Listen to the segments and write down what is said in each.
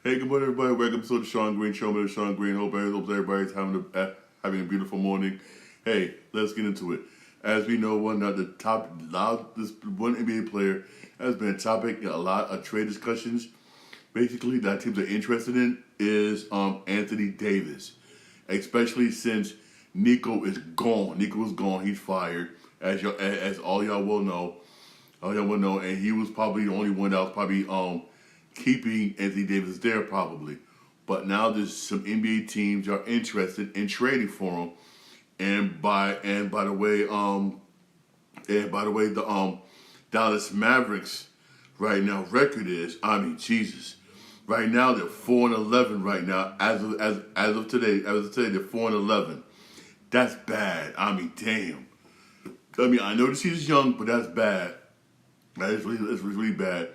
Hey, good morning, everybody. Welcome to the Sean Green Show. I'm Sean Green. Hope everybody's having a beautiful morning. Hey, let's get into it. As we know, this one NBA player has been a topic in a lot of trade discussions. Basically, that teams are interested in is Anthony Davis, especially since Nico is gone. Nico is gone. He's fired, as all y'all will know. And he was probably the only one that was probably keeping Anthony Davis there probably. But now there's some NBA teams are interested in trading for him. And by the way, the Dallas Mavericks right now record is, Jesus. Right now they're 4-11 right now. As of today, they're 4-11. That's bad. Damn. I know the season's young, but that's bad. It's really bad.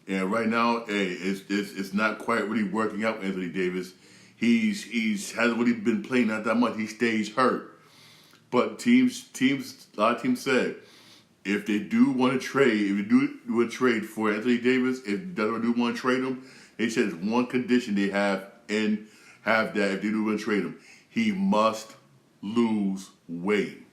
And right now, it's not quite really working out for Anthony Davis. He's hasn't really been playing not that much. He stays hurt. But a lot of teams said if they do want to trade for Anthony Davis, if they do want to trade him, they said there's one condition they have that if they do want to trade him, he must lose weight.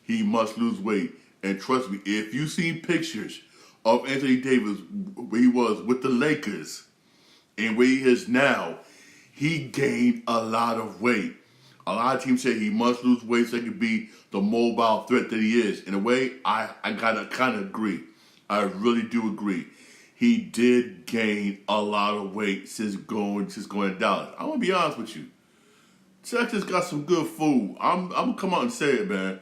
He must lose weight. And trust me, if you've seen pictures of Anthony Davis where he was with the Lakers and where he is now, he gained a lot of weight. A lot of teams say he must lose weight so he can be the mobile threat that he is. In a way, I gotta kind of agree. I really do agree. He did gain a lot of weight since going to Dallas. I'm gonna be honest with you. Texas got some good food. I'm gonna come out and say it, man.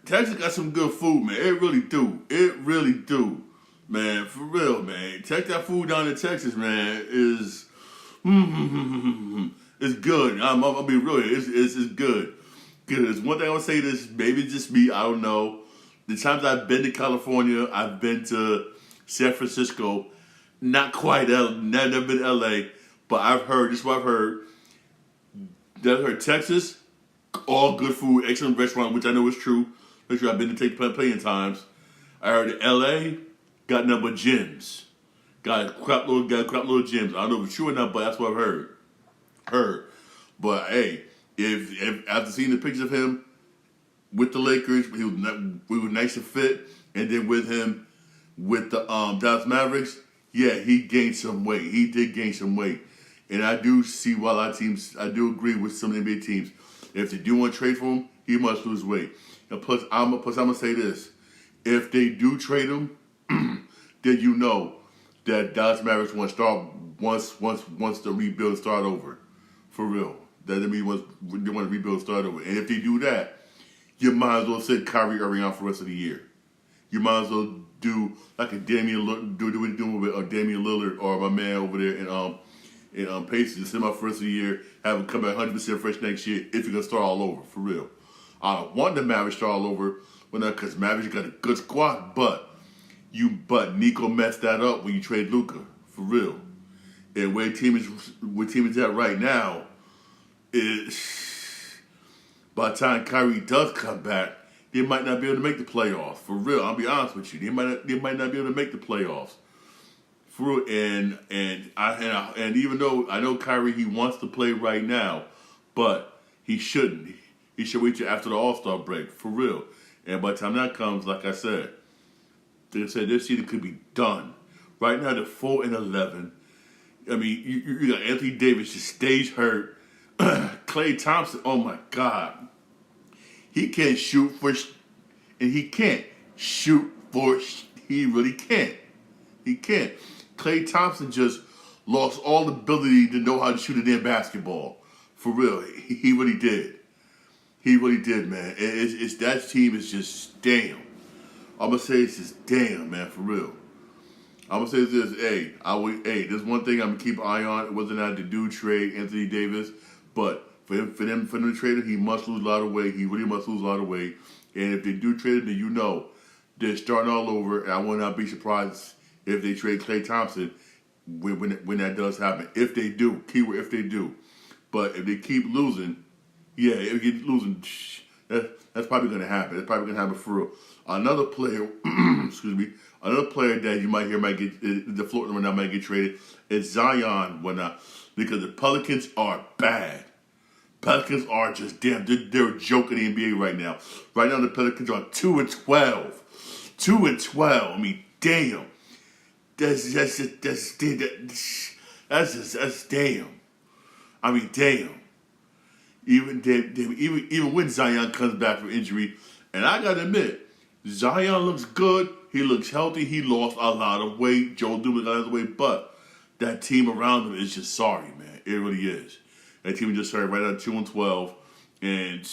Texas got some good food, man. It really do. It really do. Man, for real, man. Take that food down in Texas, man, is it's good. I'm gonna be real. It's good. Good. There's one thing I would say this, maybe just me, I don't know. The times I've been to California, I've been to San Francisco, not quite never been to LA, but I've heard, this is what I've heard. I've heard Texas, all good food, excellent restaurant, which I know is true. Make sure I've been to take plenty of times. I heard LA got number gyms. Got crap little gyms. I don't know if it's true or not, but that's what I've heard. But hey, if after seeing the pictures of him with the Lakers, we were nice and fit, and then with him with the Dallas Mavericks, yeah, he gained some weight. He did gain some weight. And I do see why a lot of teams, I do agree with some NBA teams. If they do want to trade for him, he must lose weight. And plus, I'm gonna say this: if they do trade him, then you know that Dallas Mavericks want to start once the rebuild start over, for real. That means they want to rebuild start over. And if they do that, you might as well sit Kyrie Irving out for the rest of the year. You might as well do like a Damian Lillard or my man over there in Pacers. Just sit him out for the rest of the year, have him come back 100% fresh next year if you're gonna start all over, for real. I don't want the Mavericks start all over, because Mavericks got a good squad, but Nico messed that up when you trade Luka, for real. And where team is at right now is by the time Kyrie does come back, they might not be able to make the playoffs. For real, I'll be honest with you, they might not be able to make the playoffs. For real, and even though I know Kyrie, he wants to play right now, but he shouldn't. He should wait till after the All-Star break, for real. And by the time that comes, like I said, they said this season could be done. Right now, they're 4-11. You got Anthony Davis just stays hurt. Klay Thompson, oh my God. He can't shoot and he can't shoot he really can't. He can't. Klay Thompson just lost all the ability to know how to shoot a damn basketball. For real, he really did. He really did, man. It's that team is just damn. I'm gonna say it's just damn, man, for real. I'm gonna say this, there's one thing I'm gonna keep an eye on. It wasn't that to do trade Anthony Davis, but for them to trade him, he must lose a lot of weight. He really must lose a lot of weight. And if they do trade him, then you know they're starting all over. And I will not be surprised if they trade Klay Thompson when that does happen. If they do, keyword if they do. But if they keep losing, yeah, if you keep losing, that's probably going to happen. It's probably going to happen for real. Another player, Another player that you might hear might get the floating right now might get traded is Zion because the Pelicans are bad. Pelicans are just damn. They're a joke in the NBA right now. Right now the Pelicans are 2-12. 2-12. I mean, damn. That's damn. I mean, damn. Even when Zion comes back from injury, and I gotta admit, Zion looks good. He looks healthy. He lost a lot of weight. Joe Dumars got a lot of weight, but that team around him is just sorry, man. It really is. That team just started right at 2-12, and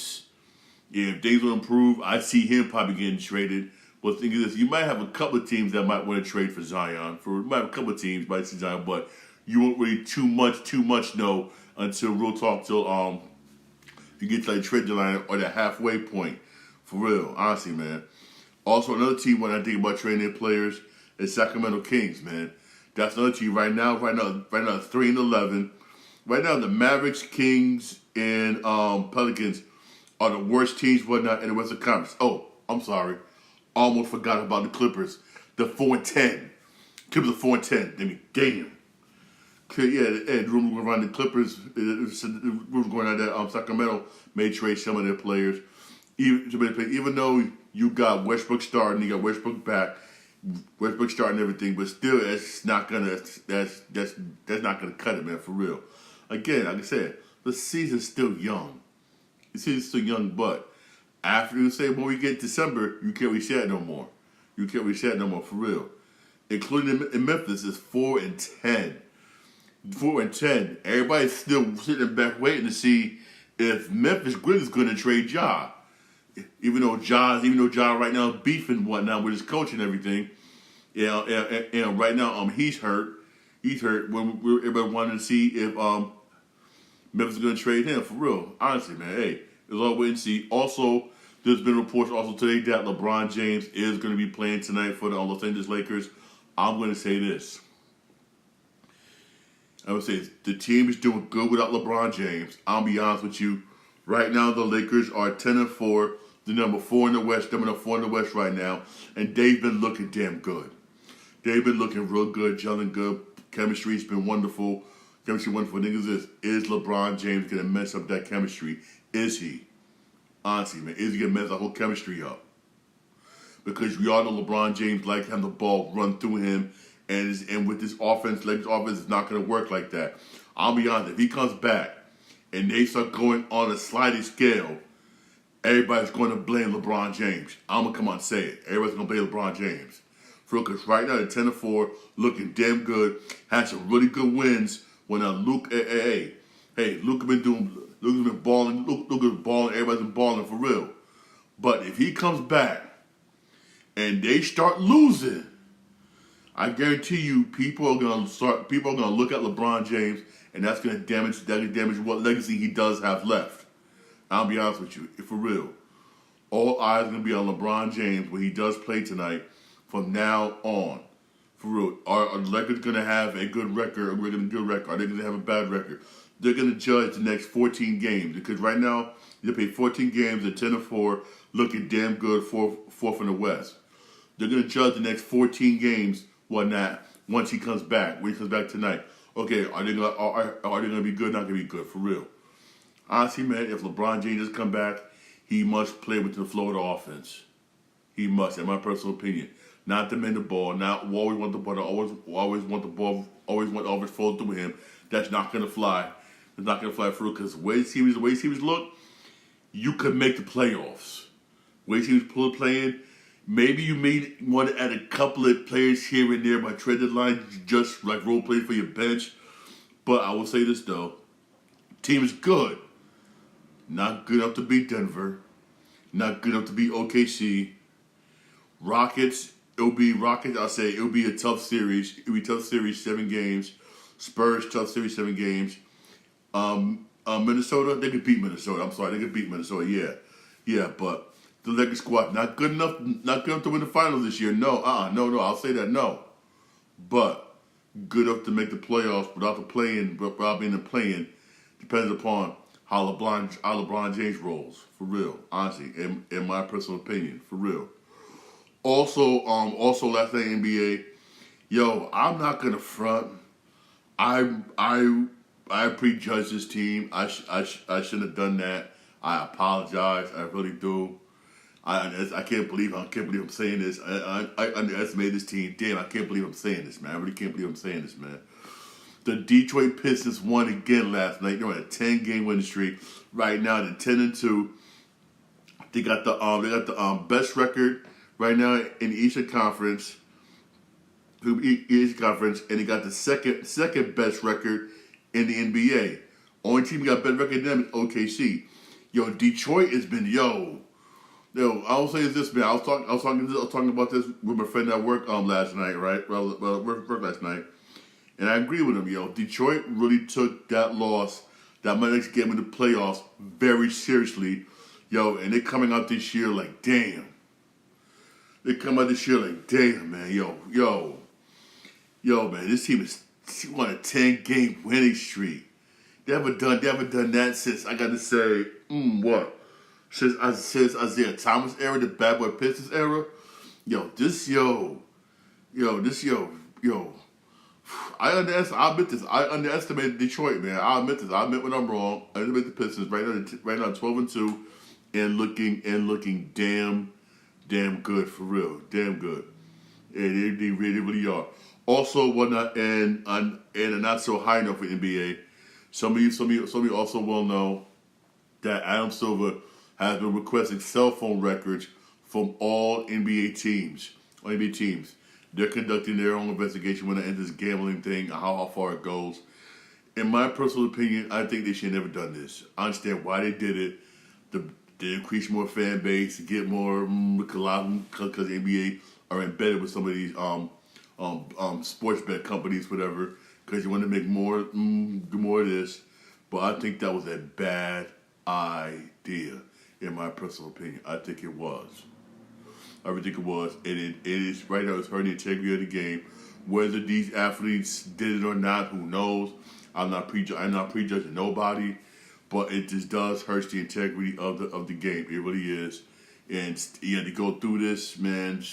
if things will improve, I see him probably getting traded. But the thing is this, you might have a couple of teams that might want to trade for Zion. You might have a couple of teams might see Zion, but you won't really too much know until real talk till you get to that trade deadline or that halfway point. For real, honestly, man. Also, another team when I think about trading their players is Sacramento Kings, man. That's another team right now 3-11. Right now, the Mavericks, Kings, and Pelicans are the worst teams whatnot in the Western Conference. Oh, I'm sorry. Almost forgot about the Clippers. The 4-10. Clippers are 4-10. I mean, damn. Yeah, the rumor around the Clippers, the rumor going on that Sacramento may trade some of their players. Even though you got Westbrook starting, you got Westbrook back, Westbrook starting everything, but still, that's not gonna cut it, man, for real. Again, like I said, the season's still young. The season's still young, but after you say when we get December, you can't reset no more. You can't reset no more, for real. Including in Memphis is 4-10. 4-10. Everybody's still sitting back waiting to see if Memphis Grizzlies going to trade Ja. Even though Ja right now is beefing and whatnot with his coach and everything. And right now he's hurt. He's hurt. When everybody wanted to see if Memphis is going to trade him, for real. Honestly, man, hey, it's all wait and see. Also, there's been reports also today that LeBron James is going to be playing tonight for the Los Angeles Lakers. I'm going to say this. I would say the team is doing good without LeBron James. I'll be honest with you. Right now, the Lakers are 10-4. The number 4 in the West. Number 4 in the West right now, and they've been looking damn good. They've been looking real good, gelling good. Chemistry's been wonderful. Chemistry wonderful. Niggas is LeBron James gonna mess up that chemistry? Is he? Honestly, man, is he gonna mess the whole chemistry up? Because we all know LeBron James like having the ball run through him. And with this offense, Lakers offense is not going to work like that. I'll be honest, if he comes back and they start going on a sliding scale, everybody's going to blame LeBron James. I'm going to come on and say it. Everybody's going to blame LeBron James. For real, because right now they're 10-4, looking damn good, had some really good wins when Luke, Luke has been balling, Luke is balling, everybody's been balling for real. But if he comes back and they start losing, I guarantee you, people are gonna look at LeBron James, and that's gonna damage what legacy he does have left. I'll be honest with you, for real. All eyes are gonna be on LeBron James when he does play tonight. From now on, for real, are the Lakers gonna have a good record? Are they gonna have a bad record? They're gonna judge the next 14 games because right now they play 14 games at 10-4, looking damn good, fourth in the West. They're gonna judge the next 14 games. Whatnot once he comes back, when he comes back tonight. Okay, are they gonna be good? Not gonna be good, for real. Honestly, man, if LeBron James does come back, he must play with the flow of the offense. He must, in my personal opinion. Not to mend the ball, not always want the ball, always want the ball, always want to flow through him. That's not gonna fly. It's not gonna fly through because the way teams look, you could make the playoffs. The way teams playing. Maybe you may want to add a couple of players here and there by trade deadline, just like role play for your bench. But I will say this though, team is good. Not good enough to beat Denver. Not good enough to beat OKC. Rockets, I'll say it'll be a tough series. It'll be a tough series, 7 games. Spurs, tough series, 7 games. Minnesota, they could beat Minnesota. I'm sorry, they could beat Minnesota, yeah, but the Lakers squad not good enough to win the finals this year. No, I'll say that no. But good enough to make the playoffs without being in the play-in depends upon how LeBron James rolls, for real. Honestly, in my personal opinion, for real. Also last night NBA. Yo, I'm not gonna front. I prejudged this team. I shouldn't have done that. I apologize. I really do. I can't believe I'm saying this. I underestimated this team. Damn, I can't believe I'm saying this, man. I really can't believe I'm saying this, man. The Detroit Pistons won again last night. They're on a 10-game winning streak. Right now, they're 10-2. They got the best record right now in the Eastern Conference. And they got the second best record in the NBA. Only team got better record than them is OKC. Yo, Detroit has been Yo, I will say this, man. I was talking about this with my friend at work last night, right? Work last night, and I agree with him. Yo, Detroit really took that loss, that Mavericks game in the playoffs, very seriously. Yo, and they're coming out this year like, damn. They come out this year like, damn, man. Yo, man. This team is on a 10-game winning streak. They haven't done that since, I got to say, what? Since Isaiah Thomas era, the Bad Boy Pistons era. I admit this. I underestimated Detroit, man. I admit this. I admit when I'm wrong. I admit the Pistons right now 12-2, and looking damn good for real. Damn good. And they really are. Also, whatnot, and a not so high enough for NBA. Some of you also will know that Adam Silver has been requesting cell phone records from all NBA teams. They're conducting their own investigation when it enters this gambling thing, how far it goes. In my personal opinion, I think they should have never done this. I understand why they did it. To increase more fan base, to get more because the NBA are embedded with some of these sports bet companies, whatever, because you want to make more of this. But I think that was a bad idea, in my personal opinion. I think it was. I really think it was. And it is right now, it's hurting the integrity of the game. Whether these athletes did it or not, who knows? I'm not prejudging nobody, but it just does hurt the integrity of the game. It really is. And you had to go through this, man.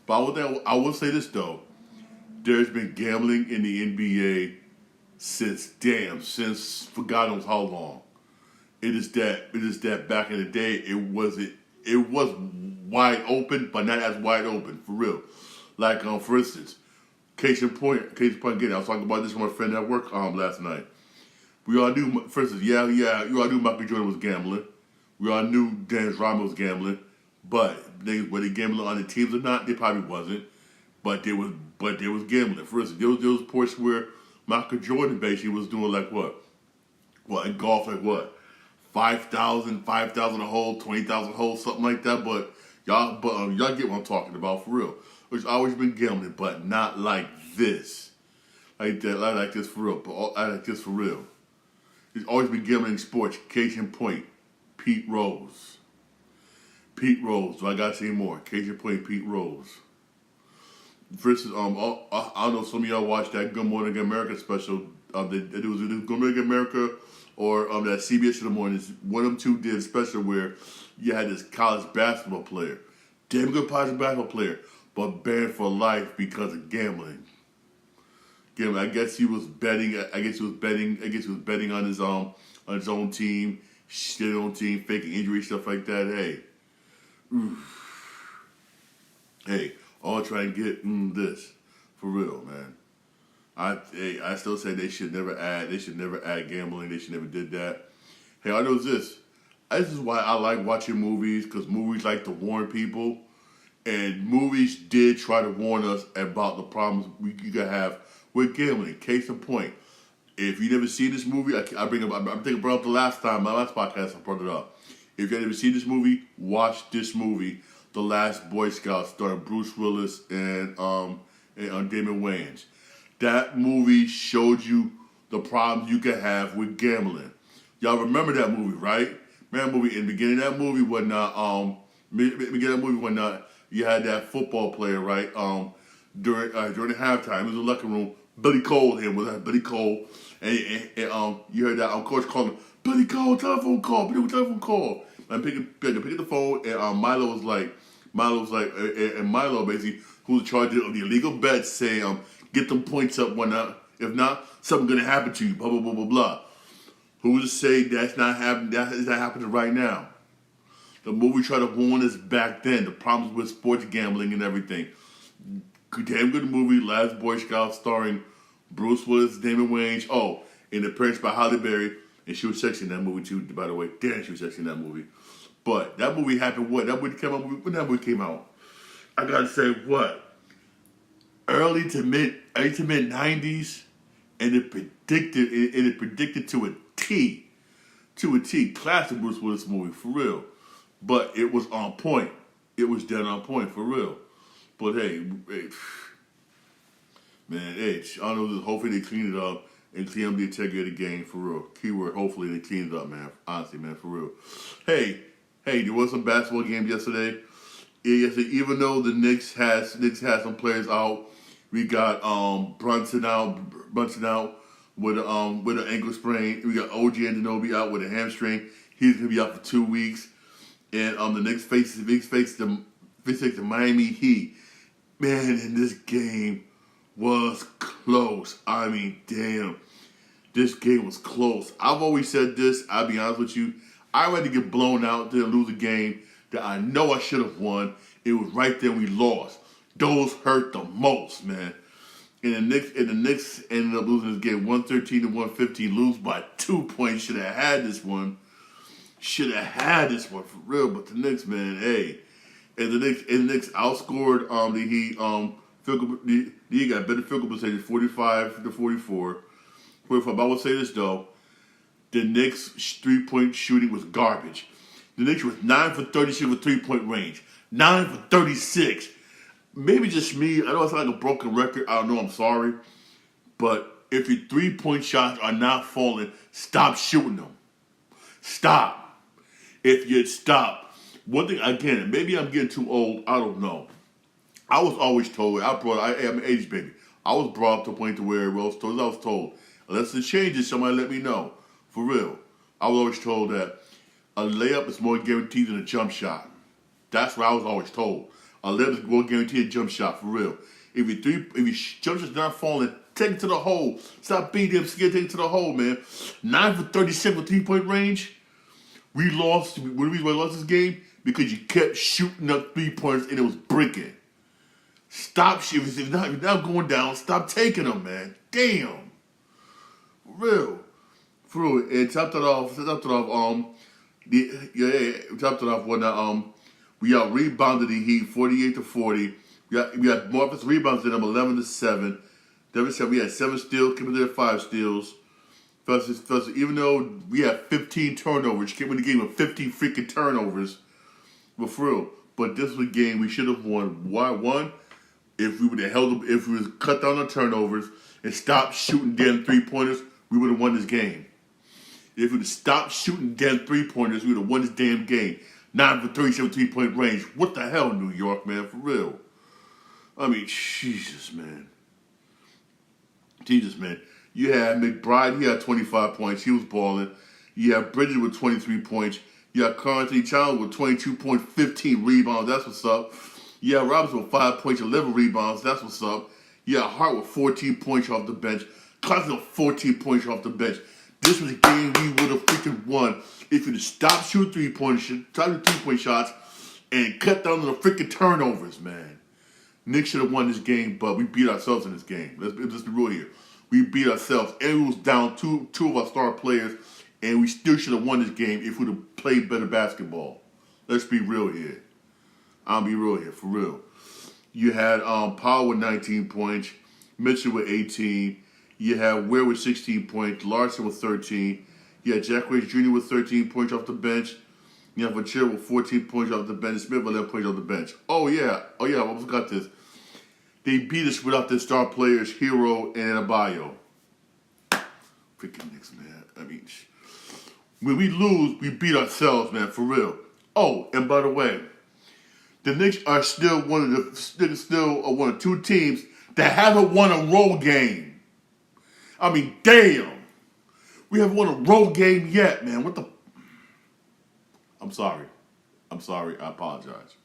But I will say this though. There's been gambling in the NBA since for God knows how long. It is that back in the day it was wide open, but not as wide open, for real. Like for instance, case in point again, I was talking about this with my friend at work last night. We all knew, for instance, you all knew Michael Jordan was gambling. We all knew Dennis Rodman was gambling. But were they gambling on the teams or not? They probably wasn't. But they was gambling. For instance, there was ports where Michael Jordan basically was doing like what? Well, in golf, like what? 5,000 a hole, 20,000 holes, something like that. But y'all get what I'm talking about, for real. It's always been gambling, but not like this, like that, like this for real. But like this for real. It's always been gambling in sports. Case in point, Pete Rose. Do I gotta say more? Case in point, Pete Rose. For instance, I don't know if some of y'all watched that Good Morning America special. It was Good Morning America or that CBS in the mornings. One of them two did a special where you had this college basketball player, damn good college basketball player, but banned for life because of gambling. I guess he was betting. I guess he was betting on his own team, shit on team, faking injury, stuff like that. Hey, all try and get this for real, man. I still say they should never add gambling. They should never did that. Hey, I know this. This is why I like watching movies, because movies like to warn people, and movies did try to warn us about the problems you could have with gambling. Case in point, if you never seen this movie, I think I brought up the last time, my last podcast, I brought it up. If you never seen this movie, watch this movie, The Last Boy Scout, starring Bruce Willis and Damon Wayans. That movie showed you the problems you could have with gambling. Y'all remember that movie, right? Remember that movie? In the beginning of that movie, you had that football player, right? During the halftime, it was in the locker room. Billy Cole, and you heard that coach calling, Billy Cole, telephone call. And pick up the phone, and Milo was like, Milo was like, and Milo basically, who's in charge of the illegal bets, saying, get them points up one up. If not, something's gonna happen to you. Blah blah blah blah blah. Who's to say that's not happening? That is not happening right now. The movie tried to warn us back then. The problems with sports gambling and everything. Damn good movie, Last Boy Scout, starring Bruce Willis, Damon Wayans. Oh, and appearance by Halle Berry, and she was sexy in that movie too. By the way, damn, she was sexy in that movie. But that movie happened. What that movie came out when that movie came out? I gotta say what? Early to mid '90s, and it predicted to a T, classic Bruce Willis movie for real. But it was on point. It was dead on point for real. But hey, man, I don't know. Hopefully they clean it up and clean up the integrity of the game for real. Keyword: hopefully they clean it up, man. Honestly, man, for real. Hey, there was some basketball games yesterday. Even though the Knicks had some players out, we got Brunson out with an ankle sprain. We got OG Anunoby out with a hamstring. He's gonna be out for 2 weeks. And the Knicks face the Miami Heat. Man, and this game was close. I mean, damn. This game was close. I've always said this. I'll be honest with you. I'd rather get blown out than lose a game that I know I should have won. It was right there we lost. Those hurt the most, man. And the Knicks ended up losing this game 113 to 115. Lose by 2 points. Should have had this one. For real. But the Knicks, man, hey. And the Knicks outscored the Heat. The Heat got better field goal percentage, 45 to 44. But I would say this though, the Knicks 3-point shooting was garbage. The Knicks was 9 for 36 with 3-point range. 9 for 36. Maybe just me. I know it's like a broken record. I don't know. I'm sorry. But if your 3-point shots are not falling, stop shooting them. Stop. If you stop. One thing, again, maybe I'm getting too old. I don't know. I was always told, I'm an age baby. I was brought up to a point to where I was told, unless it changes, somebody let me know. For real. I was always told that a layup is more guaranteed than a jump shot. That's what I was always told. A layup is more guaranteed than a jump shot, for real. If your jump shot's not falling, take it to the hole. Stop being them scared, take it to the hole, man. 9 for 37 with 3-point range. We lost. The reason why we lost this game, because you kept shooting up 3-pointers and it was breaking. Stop shooting. If you're not going down, stop taking them, man. Damn. For real. And topped it off, we out rebounded the Heat 48 to 40. We got more offensive rebounds than them, 11 to 7. We had 7 steals, came in there 5 steals. Versus, even though we had 15 turnovers, came in the game with 15 freaking turnovers. But for real. But this was a game we should have won. Why? One, if we would have if we would cut down on turnovers and stopped shooting damn 3-pointers, we would have won this game. If we would have stopped shooting damn 3-pointers, we would have won this damn game. 9 for 37 3-point range. What the hell, New York, man? For real. I mean, Jesus, man. You had McBride, he had 25 points. He was balling. You had Bridges with 23 points. You had Carlton Towns with 22.15 rebounds. That's what's up. You had Robinson with 5 points, 11 rebounds. That's what's up. You had Hart with 14 points off the bench. Cousins with 14 points off the bench. This was a game we would have freaking won if you'd stopped shooting 3-point shots, and cut down on the freaking turnovers, man. Knicks should have won this game, but we beat ourselves in this game. Let's be real here. We beat ourselves, and we was down two of our star players, and we still should have won this game if we'd have played better basketball. Let's be real here. I'll be real here, for real. You had Powell with 19 points, Mitchell with 18. You had Ware with 16 points, Larson with 13. You had Jack Wade Jr. with 13 points off the bench. You have Vachir with 14 points off the bench, Smith with 11 points off the bench. Oh yeah, I almost got this. They beat us without their star players, Hero and Abayo. Freaking Knicks, man. I mean, when we lose, we beat ourselves, man, for real. Oh, and by the way, the Knicks are still one of 2 teams that haven't won a road game. I mean, damn. We haven't won a road game yet, man. What the? I'm sorry. I apologize.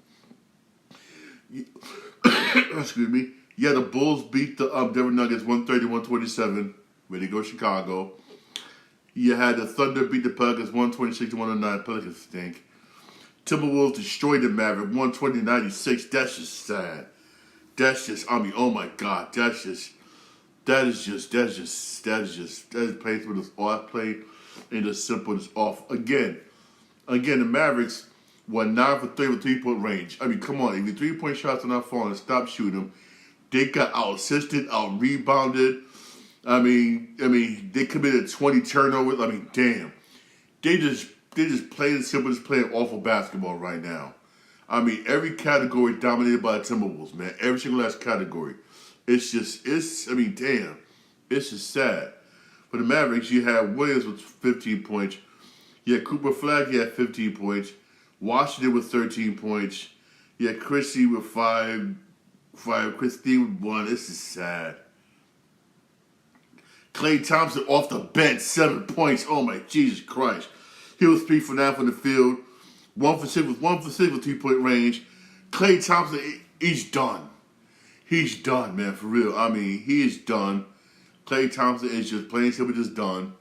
Excuse me. Yeah, the Bulls beat the Denver Nuggets 130-127. Way to go, Chicago. You had the Thunder beat the Pelicans 126-109. Pelicans stink. Timberwolves destroyed the Mavericks 120-96. That's just sad. That's just, I mean, oh my God. That is plays with this off play and just simple as off. Again, the Mavericks were 9 for 3 with 3-point range. I mean, come on. If your 3-point shots are not falling, stop shooting them. They got out-assisted, out-rebounded. I mean, they committed 20 turnovers. I mean, damn. They just playing simple, just playing awful basketball right now. I mean, every category dominated by the Timberwolves, man. Every single last category. It's just sad. For the Mavericks, you had Williams with 15 points. You had Cooper Flag, he had 15 points. Washington with 13 points. You had Christie with 5. Christie with 1. This is sad. Klay Thompson off the bench, 7 points. Oh my Jesus Christ. He was 3 for 9 from the field. 1 for 6 with 3-point range. Klay Thompson, he's done. He's done, man, for real. I mean, he is done. Klay Thompson is just plain simple just done.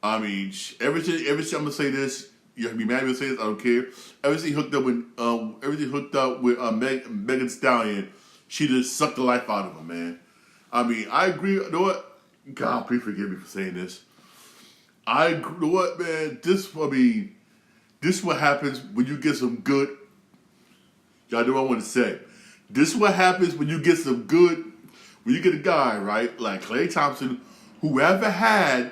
I mean, every time I'm gonna say this, you have to be mad at me to say this, I don't care. Everything hooked up with Megan Thee Stallion, she just sucked the life out of him, man. I mean, I agree. You know what? God, please forgive me for saying this. I agree. You know what, man? This is what happens when you get some good. Y'all know what I want to say. This is what happens when you get some good. When you get a guy, right, like Klay Thompson, whoever had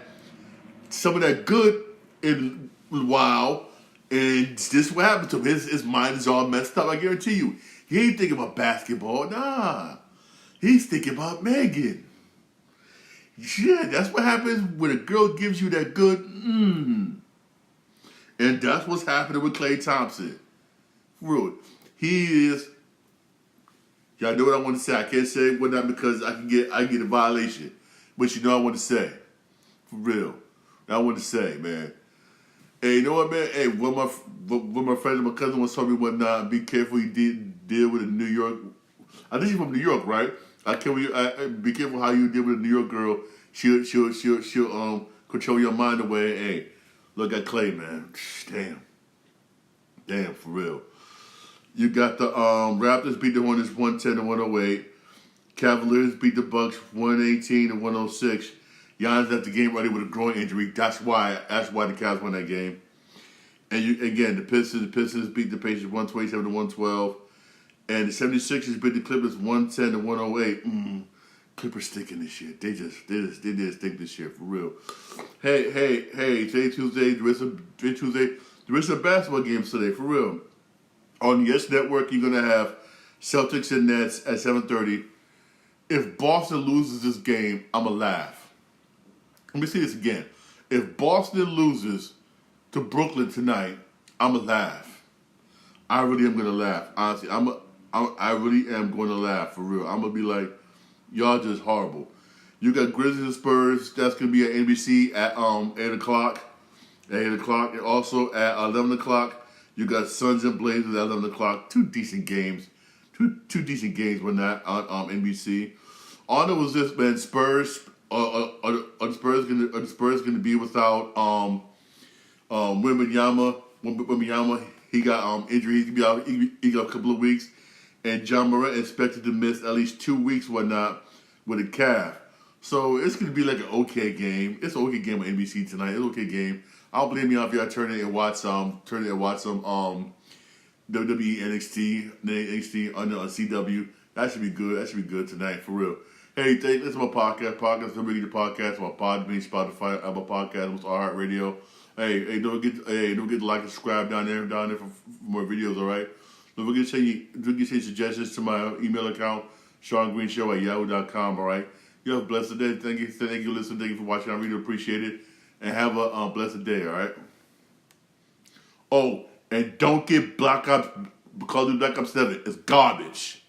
some of that good in a while, and this is what happens to him. His mind is all messed up. I guarantee you. He ain't thinking about basketball. Nah. He's thinking about Megan. Yeah, that's what happens when a girl gives you that good And that's what's happening with Klay Thompson. For real. He is. Y'all know what I want to say. I can't say what not because I get a violation. But you know what I want to say. For real. I want to say, man. Hey, you know what, man? Hey, one of my friends and my cousin was telling me whatnot. Be careful you deal with a New York. I think you're from New York, right? Be careful how you deal with a New York girl. She'll control your mind away. Hey, look at Klay, man. Damn, for real. You got the Raptors beat the Hornets 110-108. Cavaliers beat the Bucks 118-106. Giannis left the game ready with a groin injury. That's why the Cavs won that game. And the Pistons beat the Pacers 127-112. And the 76ers beat the Clippers 110-108. Clippers stinking this year. They just stink this year for real. Hey, today Tuesday, the rest of basketball games today, for real. On Yes Network, you're gonna have Celtics and Nets at 7:30. If Boston loses this game, I'ma laugh. Let me say this again. If Boston loses to Brooklyn tonight, I'ma laugh. I really am gonna laugh. Honestly, I really am going to laugh for real. I'm gonna be like, y'all just horrible. You got Grizzlies and Spurs. That's gonna be at NBC at 8 o'clock. At 8 o'clock, and also at 11 o'clock, you got Suns and Blazers at 11 o'clock. Two decent games. Two decent games when that on NBC. All I know was this, man. Spurs. Are the Spurs gonna be without Wembanyama? Wembanyama, he got injury. He's gonna be out. He got a couple of weeks. And John Morant expected to miss at least 2 weeks, whatnot, with a calf. So it's going to be like an okay game. It's an okay game on NBC tonight. It's an okay game. I don't blame you if y'all turn it and watch some WWE NXT on CW. That should be good. That should be good tonight, for real. Hey, this is my podcast. Podcast, don't forget the podcast. My Podbean, Spotify, Apple Podcasts, iHeartRadio. Hey, don't forget to like and subscribe down there for more videos, all right? Don't forget to send suggestions to my email account, SeanGreenShow@yahoo.com, all right? You have a blessed day. Thank you for listening. Thank you for watching. I really appreciate it. And have a blessed day, all right? Oh, and don't get Call of Duty Black Ops 7. It's garbage.